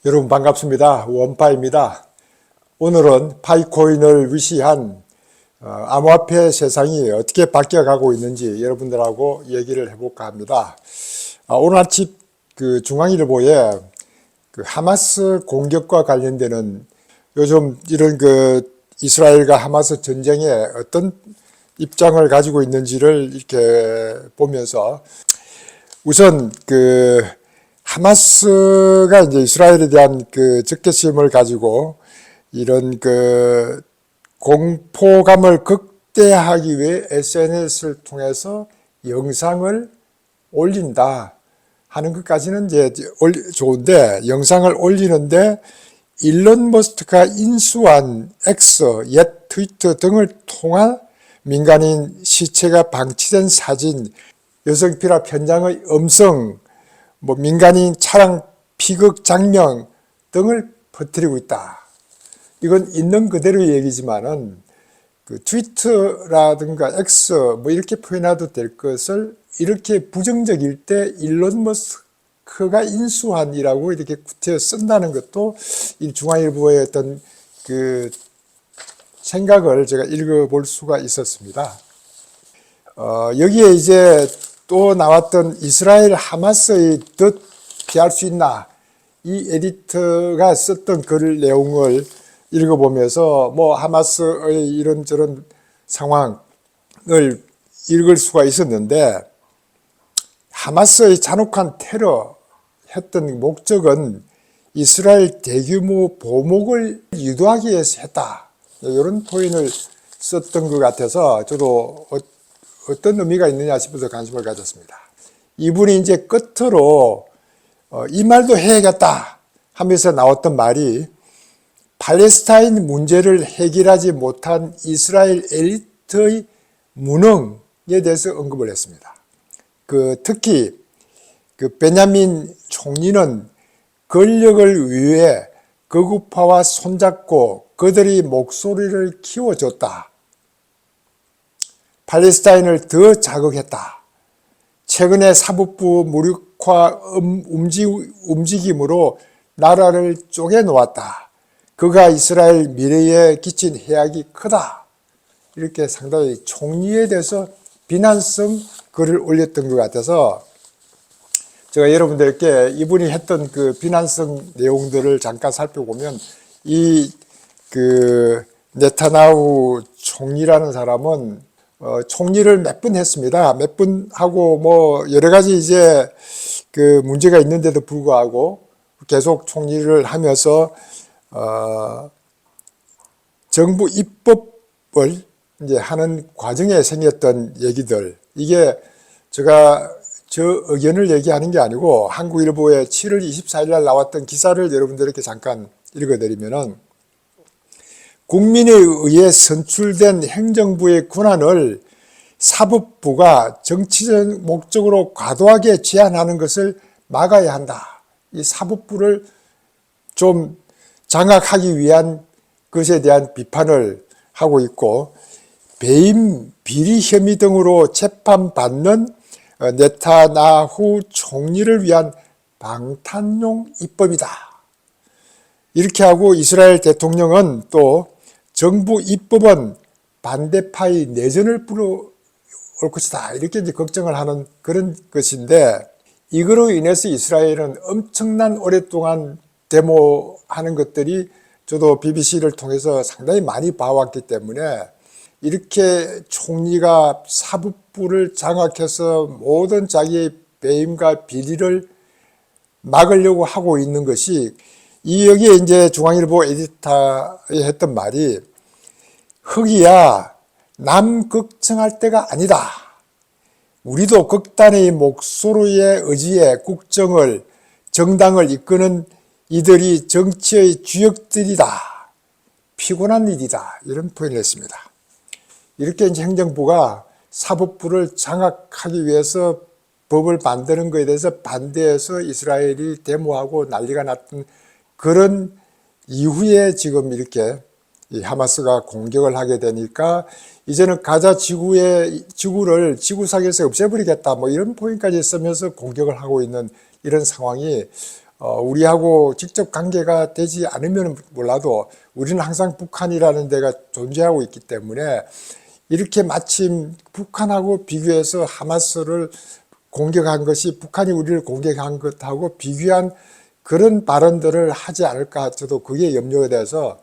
여러분 반갑습니다. 원파입니다. 오늘은 파이코인을 위시한 암호화폐 세상이 어떻게 바뀌어가고 있는지 여러분들하고 얘기를 해볼까 합니다. 오늘 아침 중앙일보에 하마스 공격과 관련되는 요즘 이런 이스라엘과 하마스 전쟁에 어떤 입장을 가지고 있는지를 이렇게 보면서 우선 하마스가 이제 이스라엘에 대한 적개심을 가지고 이런 공포감을 극대화하기 위해 SNS를 통해서 영상을 올린다 하는 것까지는 이제 좋은데, 영상을 올리는데 일론 머스크가 인수한 X, 옛 트위터 등을 통한 민간인 시체가 방치된 사진, 여성 피랍 현장의 음성, 민간인 차량 피격 장면 등을 퍼뜨리고 있다. 이건 있는 그대로의 얘기지만은 트위터라든가 X 이렇게 표현해도 될 것을 이렇게 부정적일 때 일론 머스크가 인수한이라고 이렇게 구태여 쓴다는 것도 이 중앙일보의 어떤 생각을 제가 읽어볼 수가 있었습니다. 여기에 이제 또 나왔던 이스라엘 하마스의 뜻 피할 수 있나, 이 에디터가 썼던 글 내용을 읽어보면서 하마스의 이런저런 상황을 읽을 수가 있었는데, 하마스의 잔혹한 테러 했던 목적은 이스라엘 대규모 보복을 유도하기 위해서 했다, 이런 표현을 썼던 것 같아서 저도 어떤 의미가 있느냐 싶어서 관심을 가졌습니다. 이분이 이제 끝으로 이 말도 해야겠다 하면서 나왔던 말이, 팔레스타인 문제를 해결하지 못한 이스라엘 엘리트의 무능에 대해서 언급을 했습니다. 특히 베냐민 총리는 권력을 위해 거구파와 손잡고 그들의 목소리를 키워줬다. 팔레스타인을 더 자극했다. 최근에 사법부 무력화 움직임으로 나라를 쪼개놓았다. 그가 이스라엘 미래에 끼친 해악이 크다. 이렇게 상당히 총리에 대해서 비난성 글을 올렸던 것 같아서 제가 여러분들께 이분이 했던 비난성 내용들을 잠깐 살펴보면, 이 네타냐후 총리라는 사람은 총리를 몇 번 했습니다. 몇 번 하고 여러 가지 이제 문제가 있는데도 불구하고 계속 총리를 하면서 정부 입법을 이제 하는 과정에 생겼던 얘기들, 이게 제가 저 의견을 얘기하는 게 아니고 한국일보에 7월 24일 날 나왔던 기사를 여러분들에게 잠깐 읽어드리면은, 국민에 의해 선출된 행정부의 권한을 사법부가 정치적 목적으로 과도하게 제한하는 것을 막아야 한다. 이 사법부를 좀 장악하기 위한 것에 대한 비판을 하고 있고, 배임 비리 혐의 등으로 재판받는 네타냐후 총리를 위한 방탄용 입법이다. 이렇게 하고, 이스라엘 대통령은 또 정부 입법은 반대파의 내전을 불러올 것이다, 이렇게 이제 걱정을 하는 그런 것인데, 이거로 인해서 이스라엘은 엄청난 오랫동안 데모하는 것들이 저도 BBC를 통해서 상당히 많이 봐왔기 때문에, 이렇게 총리가 사법부를 장악해서 모든 자기의 배임과 비리를 막으려고 하고 있는 것이, 여기에 이제 중앙일보 에디터에 했던 말이, 흑이야, 남 걱정할 때가 아니다. 우리도 극단의 목소리에 의지해 국정을, 정당을 이끄는 이들이 정치의 주역들이다. 피곤한 일이다. 이런 표현을 했습니다. 이렇게 이제 행정부가 사법부를 장악하기 위해서 법을 만드는 것에 대해서 반대해서 이스라엘이 데모하고 난리가 났던 그런 이후에 지금 이렇게 이 하마스가 공격을 하게 되니까, 이제는 가자 지구를 지구상에서 없애버리겠다, 이런 포인트까지 쓰면서 공격을 하고 있는 이런 상황이 우리하고 직접 관계가 되지 않으면 몰라도 우리는 항상 북한이라는 데가 존재하고 있기 때문에 이렇게 마침 북한하고 비교해서 하마스를 공격한 것이 북한이 우리를 공격한 것하고 비교한 그런 발언들을 하지 않을까, 저도 그게 염려가 돼서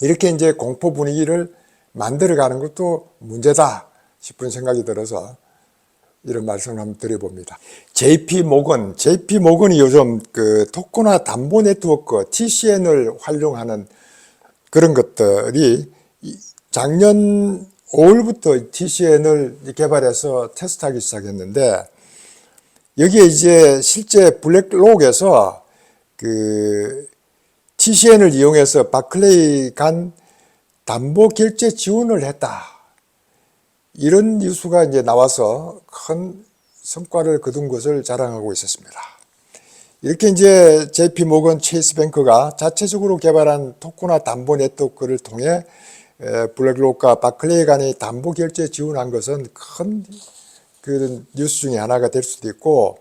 이렇게 이제 공포 분위기를 만들어가는 것도 문제다 싶은 생각이 들어서 이런 말씀을 한번 드려봅니다. JP 모건이 요즘 그 토크나 담보 네트워크 TCN을 활용하는 그런 것들이 작년 5월부터 TCN을 개발해서 테스트하기 시작했는데, 여기에 이제 실제 블랙록에서 그 TCN을 이용해서 바클레이 간 담보 결제 지원을 했다, 이런 뉴스가 이제 나와서 큰 성과를 거둔 것을 자랑하고 있었습니다. 이렇게 이제 JP 모건 체이스 뱅크가 자체적으로 개발한 토크나 담보 네트워크를 통해 블랙록과 바클레이 간의 담보 결제 지원한 것은 큰 그런 뉴스 중에 하나가 될 수도 있고,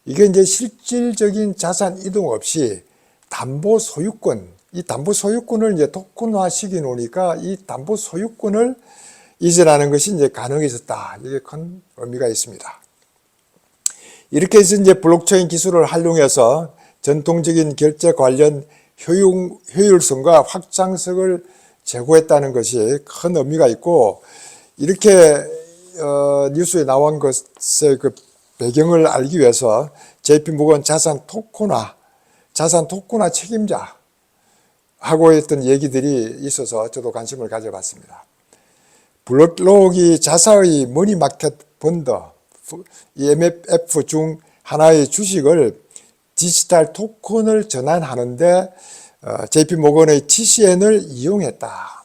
이게 이제 실질적인 자산 이동 없이 담보 소유권, 이 담보 소유권을 이제 토큰화 시켜 놓으니까 이 담보 소유권을 이전하는 것이 이제 가능해졌다. 이게 큰 의미가 있습니다. 이렇게 해서 이제 블록체인 기술을 활용해서 전통적인 결제 관련 효율성과 확장성을 제고했다는 것이 큰 의미가 있고, 이렇게 뉴스에 나온 것의 그 배경을 알기 위해서 JP모건 자산 토큰화 책임자 하고 했던 얘기들이 있어서 저도 관심을 가져봤습니다. 블록록이 자사의 머니마켓 펀드 EMF 중 하나의 주식을 디지털 토큰을 전환하는데 JP모건의 TCN을 이용했다.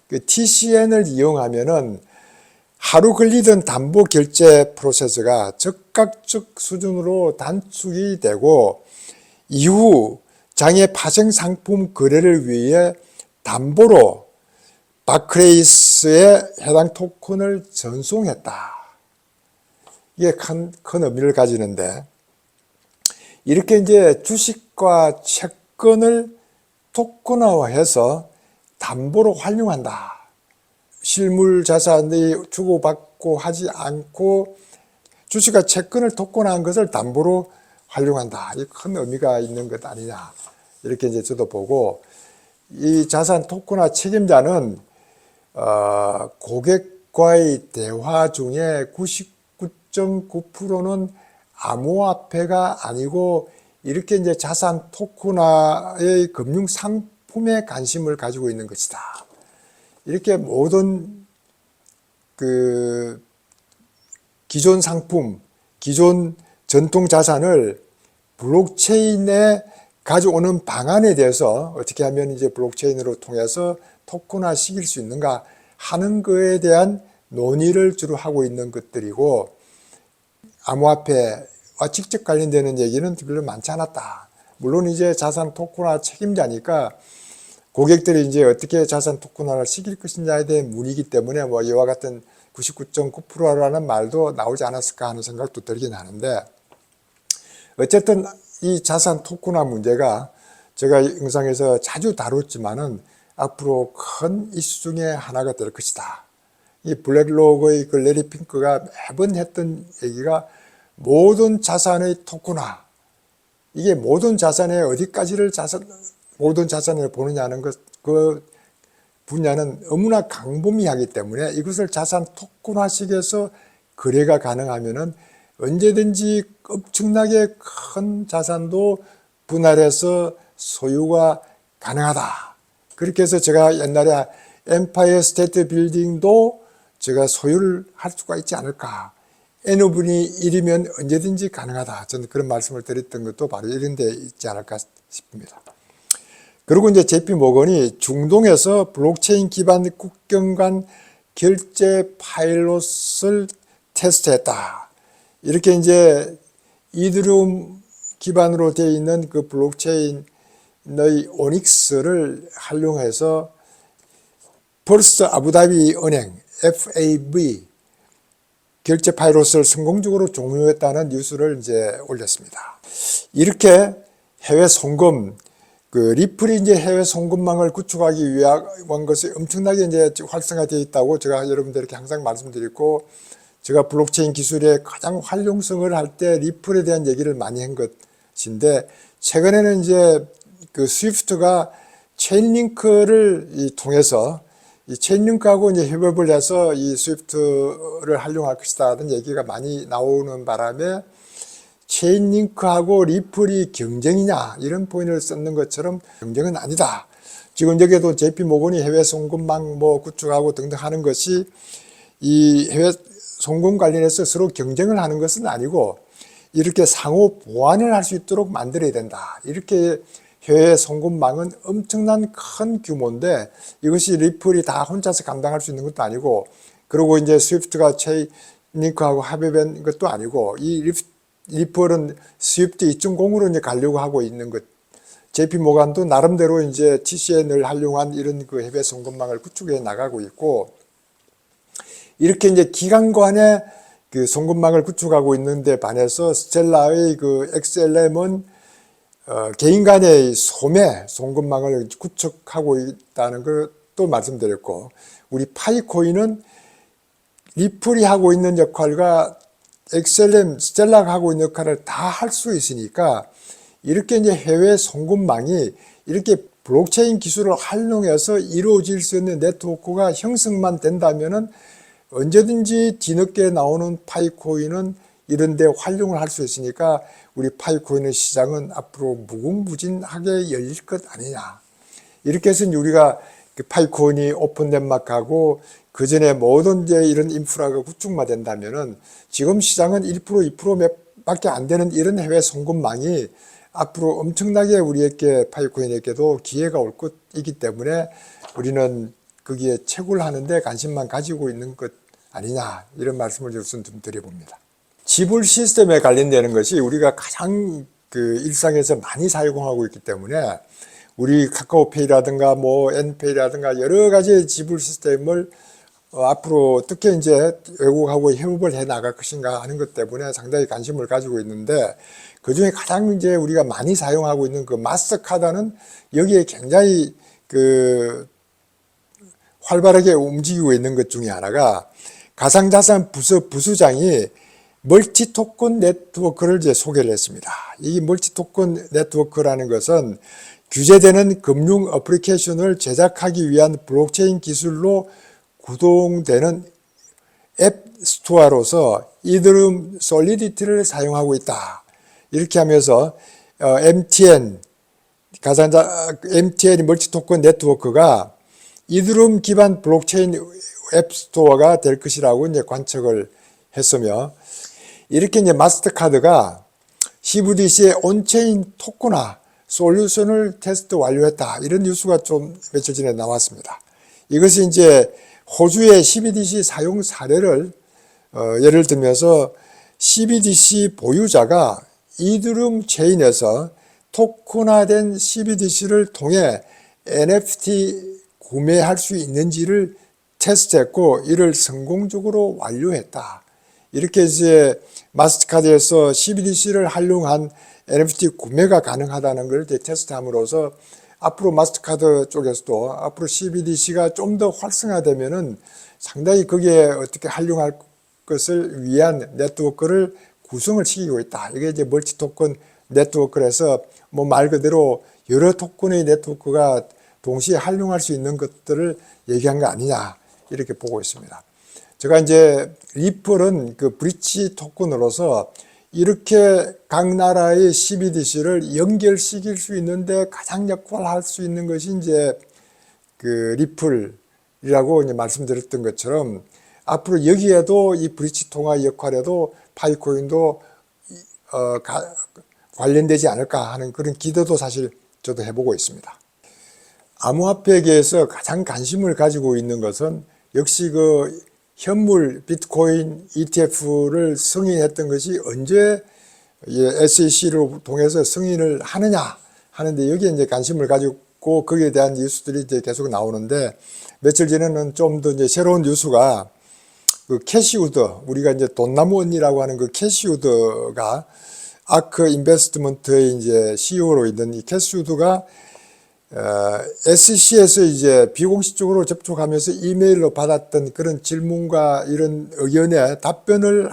그 TCN을 이용하면은 하루 걸리던 담보 결제 프로세스가 즉각적 수준으로 단축이 되고, 이후 장애 파생 상품 거래를 위해 담보로 바클레이스에 해당 토큰을 전송했다. 이게 큰 의미를 가지는데, 이렇게 이제 주식과 채권을 토큰화해서 담보로 활용한다. 실물 자산이 주고받고 하지 않고 주식과 채권을 토큰화한 것을 담보로 활용한다. 이 큰 의미가 있는 것 아니냐, 이렇게 이제 저도 보고, 이 자산 토큰화 책임자는 고객과의 대화 중에 99.9%는 암호화폐가 아니고 이렇게 이제 자산 토큰화의 금융 상품에 관심을 가지고 있는 것이다. 이렇게 모든 그 기존 상품, 기존 전통 자산을 블록체인에 가져오는 방안에 대해서 어떻게 하면 이제 블록체인으로 통해서 토큰화 시킬 수 있는가 하는 거에 대한 논의를 주로 하고 있는 것들이고, 암호화폐와 직접 관련되는 얘기는 별로 많지 않았다. 물론 이제 자산 토큰화 책임자니까 고객들이 이제 어떻게 자산 토큰화를 시킬 것인가에 대한 문의이기 때문에 뭐 이와 같은 99.9%라는 말도 나오지 않았을까 하는 생각도 들긴 하는데, 어쨌든 이 자산 토큰화 문제가 제가 영상에서 자주 다뤘지만은 앞으로 큰 이슈 중에 하나가 될 것이다. 이 블랙록의 그 레리 핑크가 매번 했던 얘기가 모든 자산의 토큰화, 이게 모든 자산의 어디까지를 모든 자산을 보느냐는 그 분야는 너무나 광범위하기 때문에 이것을 자산 토큰화식에서 거래가 가능하면은 언제든지 엄청나게 큰 자산도 분할해서 소유가 가능하다. 그렇게 해서 제가 옛날에 엠파이어 스테이트 빌딩도 제가 소유를 할 수가 있지 않을까. n분의 1이면 언제든지 가능하다. 저는 그런 말씀을 드렸던 것도 바로 이런 데 있지 않을까 싶습니다. 그리고 이제 JP 모건이 중동에서 블록체인 기반 국경 간 결제 파일럿을 테스트했다. 이렇게 이제 이더리움 기반으로 되어 있는 그 블록체인의 오닉스를 활용해서 퍼스트 아부다비 은행 FAB 결제 파일럿을 성공적으로 종료했다는 뉴스를 이제 올렸습니다. 이렇게 해외 송금, 리플이 이제 해외 송금망을 구축하기 위한 것이 엄청나게 이제 활성화되어 있다고 제가 여러분들에게 항상 말씀드리고, 제가 블록체인 기술의 가장 활용성을 할 때 리플에 대한 얘기를 많이 한 것인데, 최근에는 이제 스위프트가 체인링크를 통해서 이 체인링크하고 이제 협업을 해서 이 스위프트를 활용할 것이다라는 얘기가 많이 나오는 바람에, 체인링크하고 리플이 경쟁이냐 이런 포인트를 썼는 것처럼 경쟁은 아니다. 지금 여기에도 JP 모건이 해외 송금망 구축하고 등등 하는 것이 이 해외 송금 관련해서 서로 경쟁을 하는 것은 아니고, 이렇게 상호 보완을 할 수 있도록 만들어야 된다. 이렇게 해외 송금망은 엄청난 큰 규모인데, 이것이 리플이 다 혼자서 감당할 수 있는 것도 아니고, 그리고 이제 스위프트가 체인링크하고 합의된 것도 아니고, 이 리플은 스위프트 2.0으로 이제 가려고 하고 있는 것. JP 모건도 나름대로 이제 TCN을 활용한 이런 해외 송금망을 구축해 나가고 있고, 이렇게 이제 기관 간의 송금망을 구축하고 있는데 반해서 스텔라의 XLM은 개인 간의 소매 송금망을 구축하고 있다는 걸 또 말씀드렸고, 우리 파이코인은 리플이 하고 있는 역할과 XLM, 스텔라가 하고 있는 역할을 다 할 수 있으니까, 이렇게 이제 해외 송금망이 이렇게 블록체인 기술을 활용해서 이루어질 수 있는 네트워크가 형성만 된다면은 언제든지 뒤늦게 나오는 파이코인은 이런 데 활용을 할 수 있으니까, 우리 파이코인의 시장은 앞으로 무궁무진하게 열릴 것 아니냐. 이렇게 해서 우리가 파이코인이 오픈덴마크하고 그 전에 모든 이제 이런 인프라가 구축만 된다면은, 지금 시장은 1%, 2%밖에 안 되는 이런 해외 송금망이 앞으로 엄청나게 우리에게 파이코인에게도 기회가 올 것이기 때문에, 우리는 거기에 채굴 하는데 관심만 가지고 있는 것 아니냐, 이런 말씀을 우선 좀 드려봅니다. 지불 시스템에 관련되는 것이 우리가 가장 일상에서 많이 사용하고 있기 때문에, 우리 카카오페이라든가 엔페이라든가 여러 가지 지불 시스템을 앞으로 어떻게 이제 외국하고 협업을 해 나갈 것인가 하는 것 때문에 상당히 관심을 가지고 있는데, 그 중에 가장 이제 우리가 많이 사용하고 있는 마스터카드는 여기에 굉장히 활발하게 움직이고 있는 것 중에 하나가, 가상자산 부수장이 멀티 토큰 네트워크를 이제 소개를 했습니다. 이 멀티 토큰 네트워크라는 것은 규제되는 금융 어플리케이션을 제작하기 위한 블록체인 기술로 구동되는 앱 스토어로서 이더리움 솔리디티를 사용하고 있다. 이렇게 하면서 MTN 멀티 토큰 네트워크가 이더리움 기반 블록체인 앱 스토어가 될 것이라고 이제 관측을 했으며, 이렇게 이제 마스터카드가 CBDC의 온체인 토큰화 솔루션을 테스트 완료했다. 이런 뉴스가 좀 며칠 전에 나왔습니다. 이것이 이제 호주의 CBDC 사용 사례를 예를 들면서, CBDC 보유자가 이더리움 체인에서 토큰화된 CBDC를 통해 NFT 구매할 수 있는지를 테스트했고, 이를 성공적으로 완료했다. 이렇게 이제 마스터카드에서 CBDC를 활용한 NFT 구매가 가능하다는 걸 테스트함으로써, 앞으로 마스터카드 쪽에서도 앞으로 CBDC가 좀 더 활성화되면은 상당히 거기에 어떻게 활용할 것을 위한 네트워크를 구성을 시키고 있다. 이게 이제 멀티 토큰 네트워크에서 말 그대로 여러 토큰의 네트워크가 동시에 활용할 수 있는 것들을 얘기한 거 아니냐, 이렇게 보고 있습니다. 제가 이제 리플은 브릿지 토큰으로서 이렇게 각 나라의 CBDC를 연결시킬 수 있는데 가장 역할을 할 수 있는 것이 이제 리플이라고 이제 말씀드렸던 것처럼, 앞으로 여기에도 이 브릿지 통화 역할에도 파이코인도 관련되지 않을까 하는 그런 기대도 사실 저도 해보고 있습니다. 암호화폐계에서 가장 관심을 가지고 있는 것은 역시 현물 비트코인 ETF를 승인했던 것이 언제 SEC를 통해서 승인을 하느냐 하는데, 여기에 이제 관심을 가지고 거기에 대한 뉴스들이 이제 계속 나오는데, 며칠 전에는 좀 더 이제 새로운 뉴스가 그 캐시우드, 우리가 이제 돈나무 언니라고 하는 그 캐시우드가 아크 인베스트먼트의 이제 CEO로 있는 이 캐시우드가 SC에서 이제 비공식적으로 접촉하면서 이메일로 받았던 그런 질문과 이런 의견에 답변을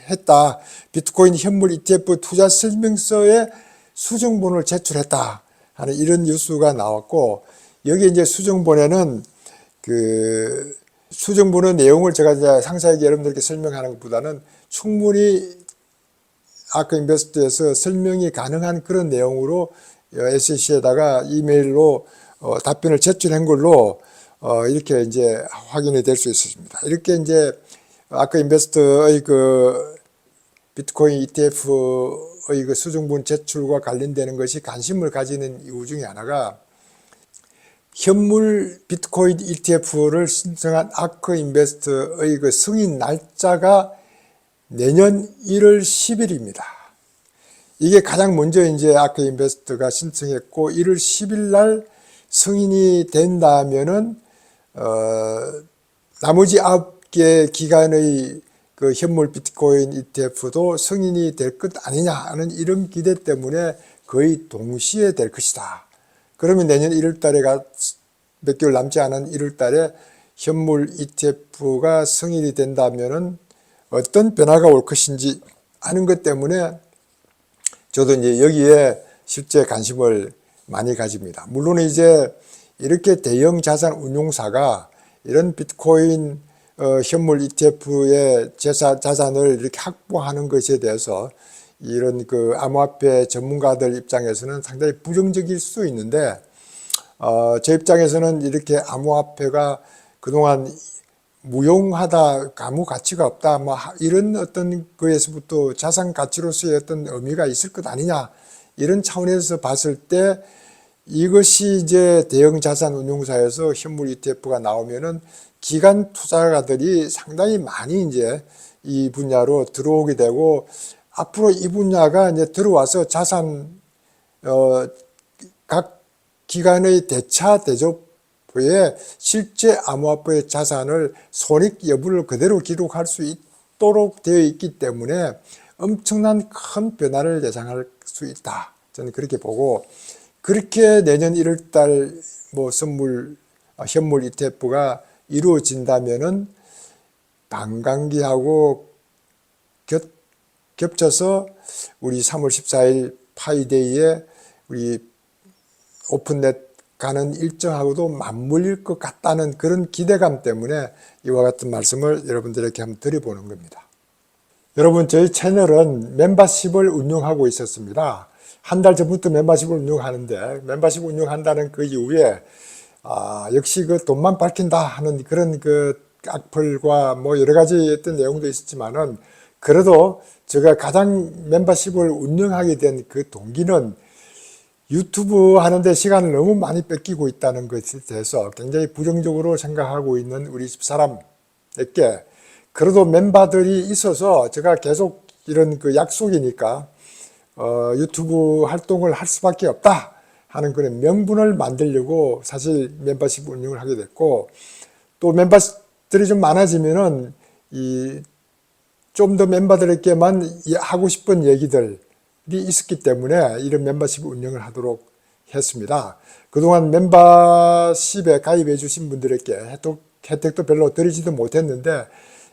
했다. 비트코인 현물 ETF 투자 설명서에 수정본을 제출했다 하는 이런 뉴스가 나왔고, 여기 이제 수정본에는 그 수정본의 내용을 제가 이제 상세하게 여러분들께 설명하는 것보다는 충분히 아크 인베스트에서 설명이 가능한 그런 내용으로 SEC에다가 이메일로 답변을 제출한 걸로 이렇게 이제 확인이 될 수 있습니다. 이렇게 이제 아크 인베스트의 그 비트코인 ETF의 그 수정본 제출과 관련되는 것이 관심을 가지는 이유 중에 하나가, 현물 비트코인 ETF를 신청한 아크 인베스트의 그 승인 날짜가 내년 1월 10일입니다. 이게 가장 먼저 이제 아크 인베스트가 신청했고, 1월 10일 날 승인이 된다면은 나머지 9개 기관의 그 현물 비트코인 ETF도 승인이 될 것 아니냐 하는 이런 기대 때문에 거의 동시에 될 것이다. 그러면 내년 1월 달에가 몇 개월 남지 않은 1월 달에 현물 ETF가 승인이 된다면은 어떤 변화가 올 것인지 하는 것 때문에 저도 이제 여기에 실제 관심을 많이 가집니다. 물론 이제 이렇게 대형 자산 운용사가 이런 비트코인 현물 ETF의 자산을 이렇게 확보하는 것에 대해서 이런 그 암호화폐 전문가들 입장에서는 상당히 부정적일 수 있는데, 제 입장에서는 이렇게 암호화폐가 그동안 무용하다, 아무 가치가 없다, 뭐 이런 어떤 거에서부터 자산 가치로서의 어떤 의미가 있을 것 아니냐, 이런 차원에서 봤을 때 이것이 이제 대형 자산 운용사에서 현물 ETF가 나오면은 기관 투자가들이 상당히 많이 이제 이 분야로 들어오게 되고, 앞으로 이 분야가 이제 들어와서 자산 각 기관의 대차 대조 후에 실제 암호화폐의 자산을 손익 여부를 그대로 기록할 수 있도록 되어 있기 때문에 엄청난 큰 변화를 예상할 수 있다. 저는 그렇게 보고, 그렇게 내년 1월 달 뭐 현물 ETF가 이루어진다면은 반감기하고 겹쳐서 우리 3월 14일 파이데이에 우리 오픈넷 가는 일정하고도 맞물릴 것 같다는 그런 기대감 때문에 이와 같은 말씀을 여러분들에게 한번 드려보는 겁니다. 여러분, 저희 채널은 멤버십을 운영하고 있었습니다. 한 달 전부터 멤버십을 운영하는데, 멤버십 운영한다는 그 이후에 역시 그 돈만 밝힌다 하는 그런 그 악플과 뭐 여러 가지 어떤 내용도 있었지만은, 그래도 제가 가장 멤버십을 운영하게 된 그 동기는 유튜브 하는데 시간을 너무 많이 뺏기고 있다는 것에 대해서 굉장히 부정적으로 생각하고 있는 우리 집사람에게 그래도 멤버들이 있어서 제가 계속 이런 그 약속이니까 유튜브 활동을 할 수밖에 없다 하는 그런 명분을 만들려고 사실 멤버십 운영을 하게 됐고, 또 멤버들이 좀 많아지면은 좀 더 멤버들에게만 하고 싶은 얘기들이 있었기 때문에 이런 멤버십 운영을 하도록 했습니다. 그동안 멤버십에 가입해 주신 분들에게 혜택도 별로 드리지도 못했는데,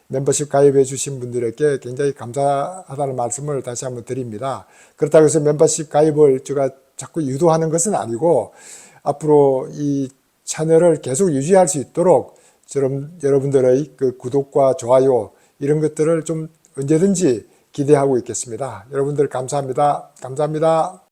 멤버십 가입해 주신 분들에게 굉장히 감사하다는 말씀을 다시 한번 드립니다. 그렇다고 해서 멤버십 가입을 제가 자꾸 유도하는 것은 아니고, 앞으로 이 채널을 계속 유지할 수 있도록 여러분들의 그 구독과 좋아요 이런 것들을 좀 언제든지 기대하고 있겠습니다. 여러분들 감사합니다. 감사합니다.